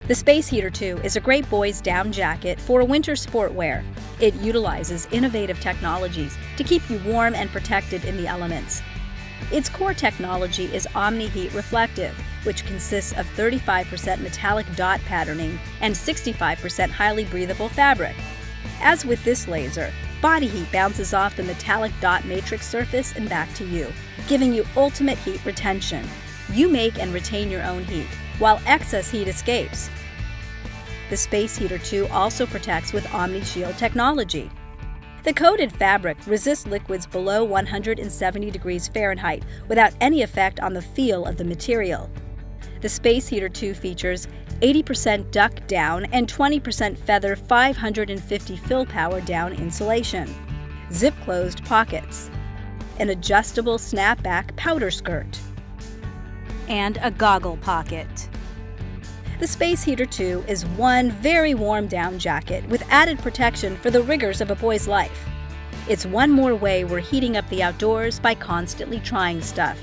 The Space Heater 2 is a great boys' down jacket for winter sport wear. It utilizes innovative technologies to keep you warm and protected in the elements. Its core technology is Omni-Heat Reflective, which consists of 35% metallic dot patterning and 65% highly breathable fabric. As with this laser, body heat bounces off the metallic dot matrix surface and back to you, giving you ultimate heat retention. You make and retain your own heat, while excess heat escapes. The Space Heater 2 also protects with Omni-Shield technology. The coated fabric resists liquids below 170 degrees Fahrenheit without any effect on the feel of the material. The Space Heater 2 features 80% duck down and 20% feather 550 fill power down insulation, zip-closed pockets, an adjustable snapback powder skirt, and a goggle pocket. The Space Heater 2 is one very warm down jacket with added protection for the rigors of a boy's life. It's one more way we're heating up the outdoors by constantly trying stuff.